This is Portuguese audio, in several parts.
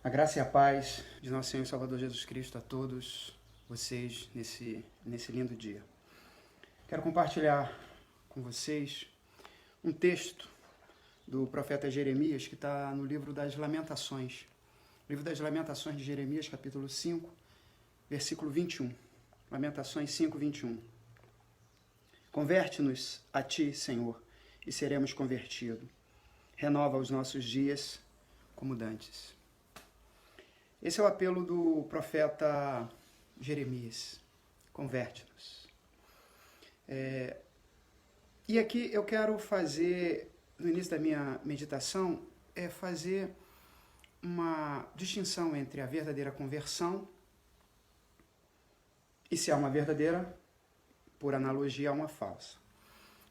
A graça e a paz de nosso Senhor e Salvador Jesus Cristo a todos vocês nesse lindo dia. Quero compartilhar com vocês um texto do profeta Jeremias que está no livro das Lamentações. Livro das Lamentações de Jeremias, capítulo 5, versículo 21. Lamentações 5, 21. Converte-nos a Ti, Senhor, e seremos convertidos. Renova os nossos dias como dantes. Esse é o apelo do profeta Jeremias. Converte-nos. E aqui eu quero fazer, no início da minha meditação, fazer uma distinção entre a verdadeira conversão e se há uma verdadeira, por analogia, há uma falsa.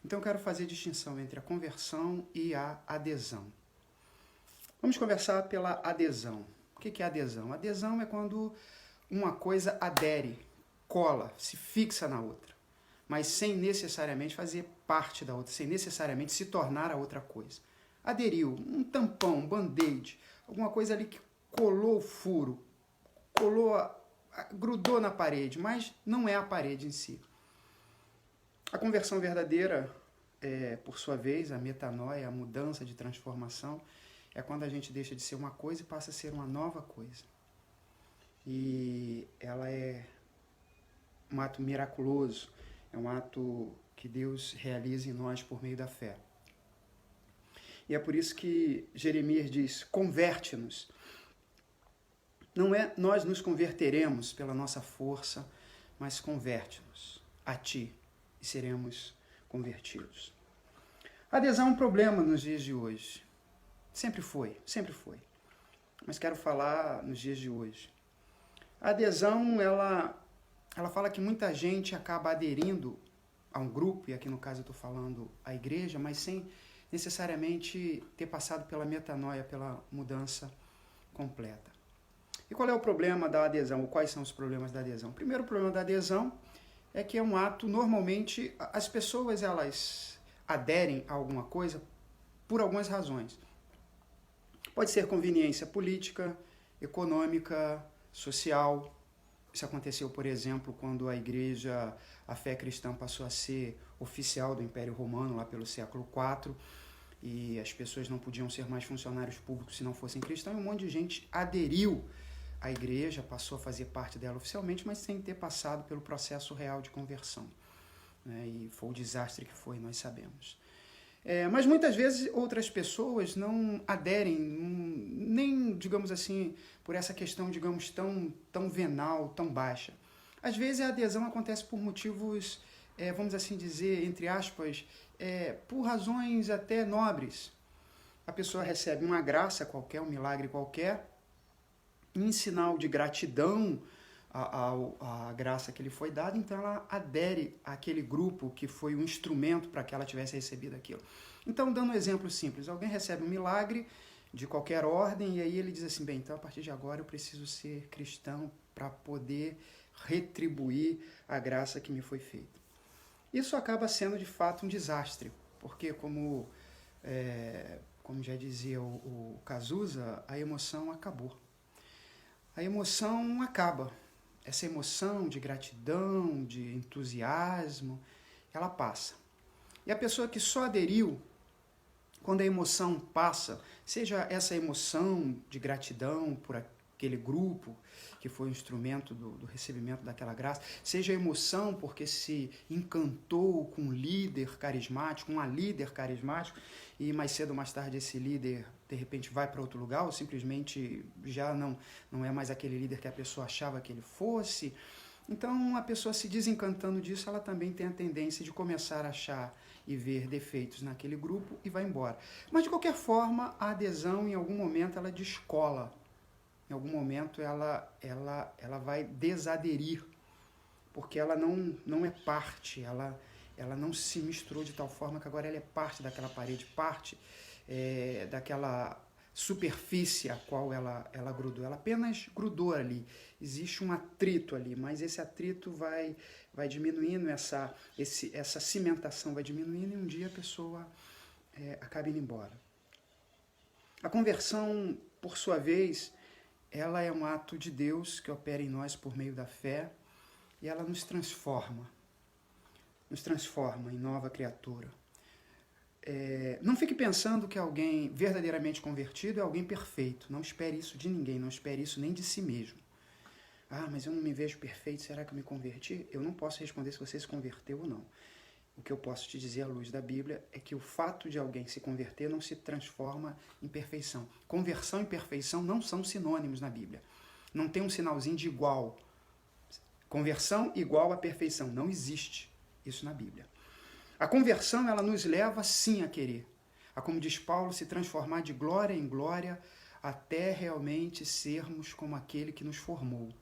Então eu quero fazer distinção entre a conversão e a adesão. Vamos conversar pela adesão. O que é adesão? Adesão é quando uma coisa adere, cola, se fixa na outra, mas sem necessariamente fazer parte da outra, sem necessariamente se tornar a outra coisa. Aderiu, um tampão, um band-aid, alguma coisa ali que colou o furo, grudou na parede, mas não é a parede em si. A conversão verdadeira, por sua vez, a metanoia, a mudança de transformação, é quando a gente deixa de ser uma coisa e passa a ser uma nova coisa. E ela é um ato miraculoso, é um ato que Deus realiza em nós por meio da fé. E é por isso que Jeremias diz, converte-nos. Não é nós nos converteremos pela nossa força, mas converte-nos a Ti e seremos convertidos. A adesão é um problema nos dias de hoje. Sempre foi. Mas quero falar nos dias de hoje. A adesão, ela fala que muita gente acaba aderindo a um grupo, e aqui no caso eu estou falando a igreja, mas sem necessariamente ter passado pela metanoia, pela mudança completa. E qual é o problema da adesão? Ou quais são os problemas da adesão? O primeiro problema da adesão é que é um ato, normalmente, as pessoas elas aderem a alguma coisa por algumas razões. Pode ser conveniência política, econômica, social. Isso aconteceu, por exemplo, quando a fé cristã passou a ser oficial do Império Romano, lá pelo século IV, e as pessoas não podiam ser mais funcionários públicos se não fossem cristãos, e um monte de gente aderiu à igreja, passou a fazer parte dela oficialmente, mas sem ter passado pelo processo real de conversão. E foi o desastre que foi, nós sabemos. Mas muitas vezes outras pessoas não aderem, nem, digamos assim, por essa questão, digamos, tão venal, tão baixa. Às vezes a adesão acontece por motivos, vamos assim dizer, entre aspas, por razões até nobres. A pessoa recebe uma graça qualquer, um milagre qualquer, em sinal de gratidão a graça que lhe foi dada, então ela adere àquele grupo que foi o instrumento para que ela tivesse recebido aquilo. Então, dando um exemplo simples, alguém recebe um milagre de qualquer ordem e aí ele diz assim, bem, então a partir de agora eu preciso ser cristão para poder retribuir a graça que me foi feita. Isso acaba sendo de fato um desastre, porque como já dizia o Cazuza, a emoção acabou. A emoção acaba. Essa emoção de gratidão, de entusiasmo, ela passa. E a pessoa que só aderiu, quando a emoção passa, seja essa emoção de gratidão por aquele grupo que foi o instrumento do recebimento daquela graça, seja a emoção porque se encantou com um líder carismático, uma líder carismático, e mais cedo ou mais tarde esse líder de repente vai para outro lugar, ou simplesmente já não é mais aquele líder que a pessoa achava que ele fosse. Então, a pessoa se desencantando disso, ela também tem a tendência de começar a achar e ver defeitos naquele grupo e vai embora. Mas, de qualquer forma, a adesão, em algum momento, ela descola. Em algum momento, ela vai desaderir, porque ela não é parte, ela não se misturou de tal forma que agora ela é parte daquela parede, parte daquela superfície a qual ela grudou. Ela apenas grudou ali. Existe um atrito ali, mas esse atrito vai diminuindo, essa cimentação vai diminuindo e um dia a pessoa acaba indo embora. A conversão, por sua vez, ela é um ato de Deus que opera em nós por meio da fé e ela nos transforma em nova criatura. Não fique pensando que alguém verdadeiramente convertido é alguém perfeito. Não espere isso de ninguém, não espere isso nem de si mesmo. Ah, mas eu não me vejo perfeito, será que eu me converti? Eu não posso responder se você se converteu ou não. O que eu posso te dizer à luz da Bíblia é que o fato de alguém se converter não se transforma em perfeição. Conversão e perfeição não são sinônimos na Bíblia. Não tem um sinalzinho de igual. Conversão igual a perfeição. Não existe isso na Bíblia. A conversão, ela nos leva sim a querer. A, como diz Paulo, se transformar de glória em glória até realmente sermos como aquele que nos formou.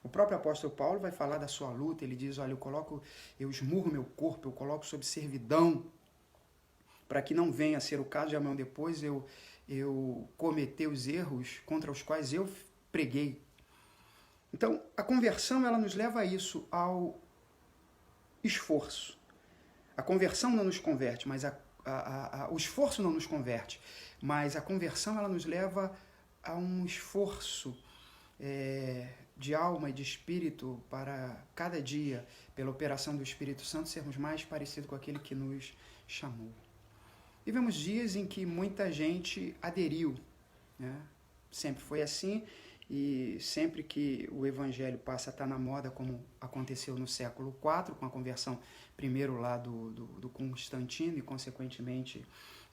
O próprio apóstolo Paulo vai falar da sua luta, ele diz, olha, eu esmurro meu corpo, eu coloco sob servidão, para que não venha a ser o caso de amanhã depois eu cometer os erros contra os quais eu preguei. Então, a conversão, ela nos leva a isso, ao esforço. A conversão não nos converte, mas o esforço não nos converte, mas a conversão, ela nos leva a um esforço de alma e de espírito para cada dia, pela operação do Espírito Santo, sermos mais parecidos com aquele que nos chamou. Vivemos dias em que muita gente aderiu, né? Sempre foi assim, e sempre que o Evangelho passa a estar na moda, como aconteceu no século IV, com a conversão primeiro lá do Constantino e, consequentemente,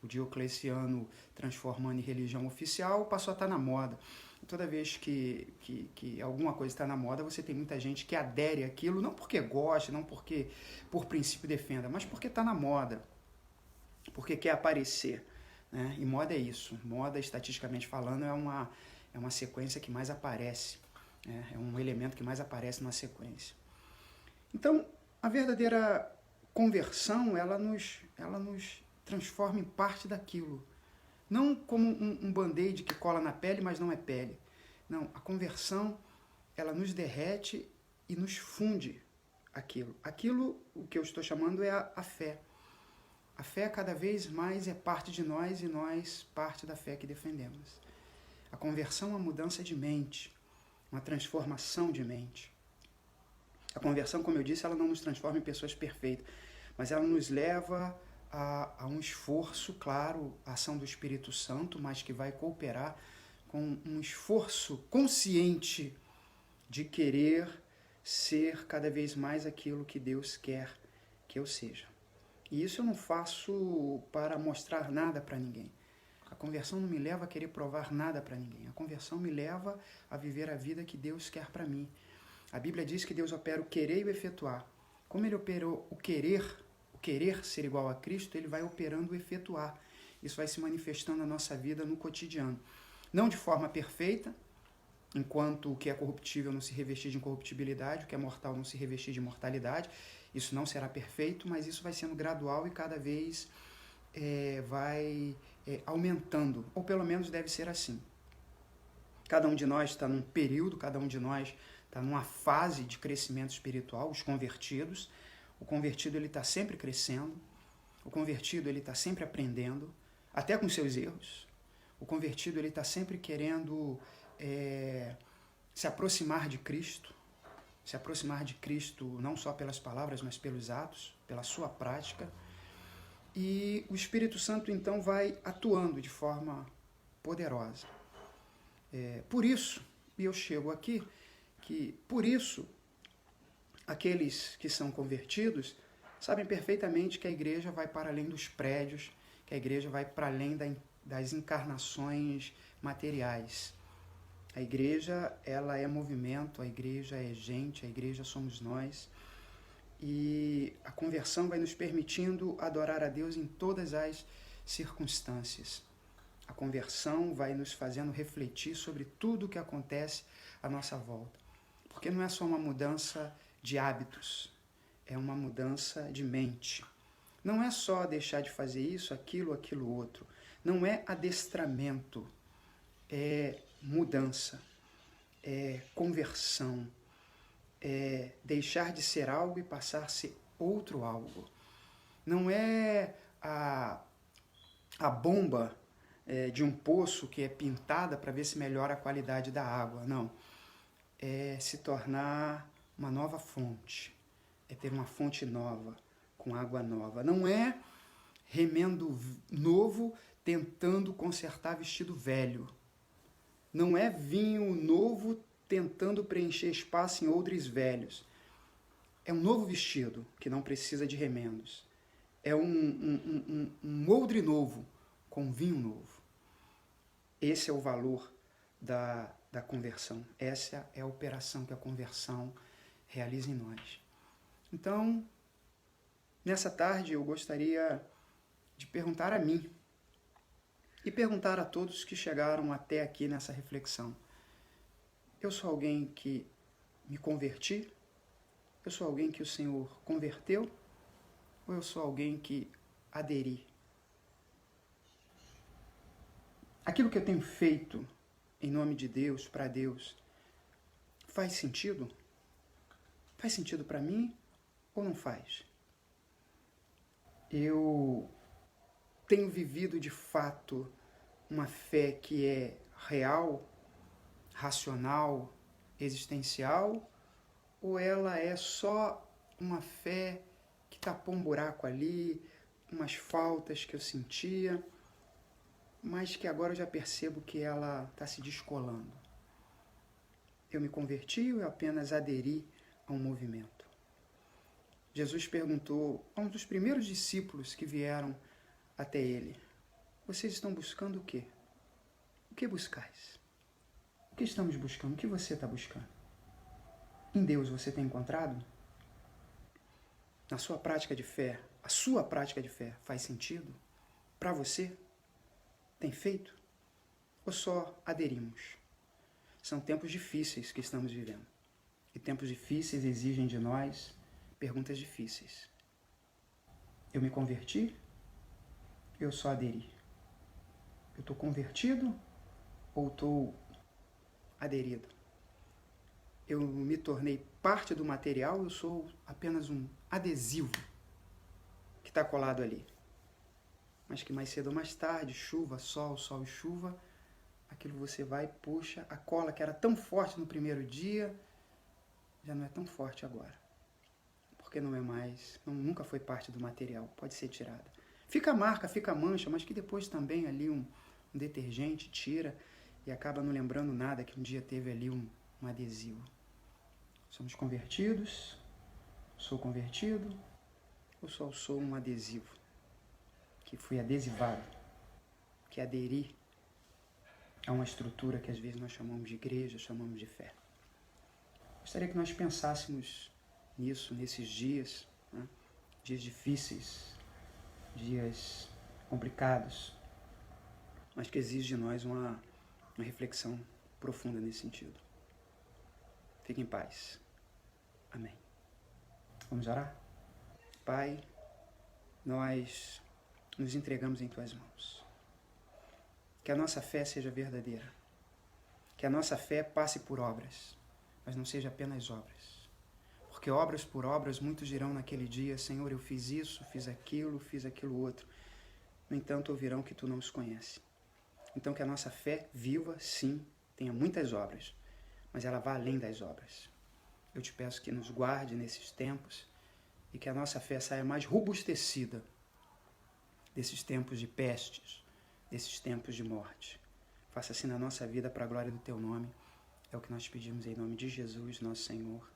o Diocleciano transformando em religião oficial, passou a estar na moda. Toda vez que alguma coisa está na moda, você tem muita gente que adere àquilo, não porque gosta, não porque por princípio defenda, mas porque está na moda, porque quer aparecer, né? E moda é isso. Moda, estatisticamente falando, é uma sequência que mais aparece, né? É um elemento que mais aparece na sequência. Então, a verdadeira conversão, ela nos transforma em parte daquilo. Não como um band-aid que cola na pele, mas não é pele. Não, a conversão, ela nos derrete e nos funde aquilo. Aquilo, o que eu estou chamando é a fé. A fé cada vez mais é parte de nós e nós parte da fé que defendemos. A conversão é uma mudança de mente, uma transformação de mente. A conversão, como eu disse, ela não nos transforma em pessoas perfeitas, mas ela nos leva a um esforço, claro, a ação do Espírito Santo, mas que vai cooperar com um esforço consciente de querer ser cada vez mais aquilo que Deus quer que eu seja. E isso eu não faço para mostrar nada para ninguém. A conversão não me leva a querer provar nada para ninguém. A conversão me leva a viver a vida que Deus quer para mim. A Bíblia diz que Deus opera o querer e o efetuar. Como Ele operou o querer ser igual a Cristo, Ele vai operando o efetuar. Isso vai se manifestando na nossa vida no cotidiano. Não de forma perfeita, enquanto o que é corruptível não se revestir de incorruptibilidade, o que é mortal não se revestir de mortalidade. Isso não será perfeito, mas isso vai sendo gradual e cada vez vai aumentando, ou pelo menos deve ser assim. Cada um de nós está num período, cada um de nós está numa fase de crescimento espiritual, os convertidos. O convertido ele está sempre crescendo, o convertido ele está sempre aprendendo, até com seus erros. O convertido ele está sempre querendo se aproximar de Cristo não só pelas palavras, mas pelos atos, pela sua prática. E o Espírito Santo então vai atuando de forma poderosa. Por isso, e eu chego aqui, que por isso aqueles que são convertidos sabem perfeitamente que a igreja vai para além dos prédios, que a igreja vai para além das encarnações materiais. A igreja, ela é movimento, a igreja é gente, a igreja somos nós. E a conversão vai nos permitindo adorar a Deus em todas as circunstâncias. A conversão vai nos fazendo refletir sobre tudo o que acontece à nossa volta. Porque não é só uma mudança de hábitos, é uma mudança de mente. Não é só deixar de fazer isso, aquilo, outro. Não é adestramento, é mudança, é conversão, é deixar de ser algo e passar a ser outro algo. Não é a bomba de um poço que é pintada para ver se melhora a qualidade da água. Não. É se tornar uma nova fonte. É ter uma fonte nova, com água nova. Não é remendo novo tentando consertar vestido velho. Não é vinho novo tentando preencher espaço em odres velhos. É um novo vestido que não precisa de remendos. É um odre novo com vinho novo. Esse é o valor da conversão. Essa é a operação que a conversão realiza em nós. Então, nessa tarde eu gostaria de perguntar a mim e perguntar a todos que chegaram até aqui nessa reflexão. Eu sou alguém que me converti? Eu sou alguém que o Senhor converteu? Ou eu sou alguém que aderi? Aquilo que eu tenho feito em nome de Deus, para Deus, faz sentido? Faz sentido para mim ou não faz? Eu tenho vivido de fato uma fé que é real, racional, existencial, ou ela é só uma fé que tapou um buraco ali, umas faltas que eu sentia, mas que agora eu já percebo que ela está se descolando. Eu me converti ou eu apenas aderi a um movimento? Jesus perguntou a um dos primeiros discípulos que vieram até ele: vocês estão buscando o quê? O que buscais? O que estamos buscando? O que você está buscando? Em Deus você tem encontrado? Na sua prática de fé, a sua prática de fé faz sentido? Para você? Tem feito? Ou só aderimos? São tempos difíceis que estamos vivendo. E tempos difíceis exigem de nós perguntas difíceis. Eu me converti? Eu só aderi? Eu estou convertido ou estou aderido? Eu me tornei parte do material, eu sou apenas um adesivo que está colado ali. Mas que mais cedo ou mais tarde, chuva, sol e chuva, aquilo você vai e puxa, a cola que era tão forte no primeiro dia, já não é tão forte agora. Porque não é mais, nunca foi parte do material, pode ser tirada. Fica a marca, fica a mancha, mas que depois também ali um detergente tira e acaba não lembrando nada que um dia teve ali um adesivo. Somos convertidos, sou convertido, ou só sou um adesivo que fui adesivado, que aderi a uma estrutura que às vezes nós chamamos de igreja, chamamos de fé. Gostaria que nós pensássemos nisso, nesses dias, né? Dias difíceis, dias complicados, mas que exige de nós uma reflexão profunda nesse sentido. Fique em paz. Amém. Vamos orar? Pai, nós nos entregamos em Tuas mãos. Que a nossa fé seja verdadeira. Que a nossa fé passe por obras, mas não seja apenas obras. Porque obras por obras, muitos dirão naquele dia: Senhor, eu fiz isso, fiz aquilo outro. No entanto, ouvirão que Tu não os conheces. Então que a nossa fé viva, sim, tenha muitas obras, mas ela vá além das obras. Eu te peço que nos guarde nesses tempos e que a nossa fé saia mais robustecida desses tempos de pestes, desses tempos de morte. Faça assim na nossa vida para a glória do Teu nome. É o que nós pedimos em nome de Jesus, nosso Senhor.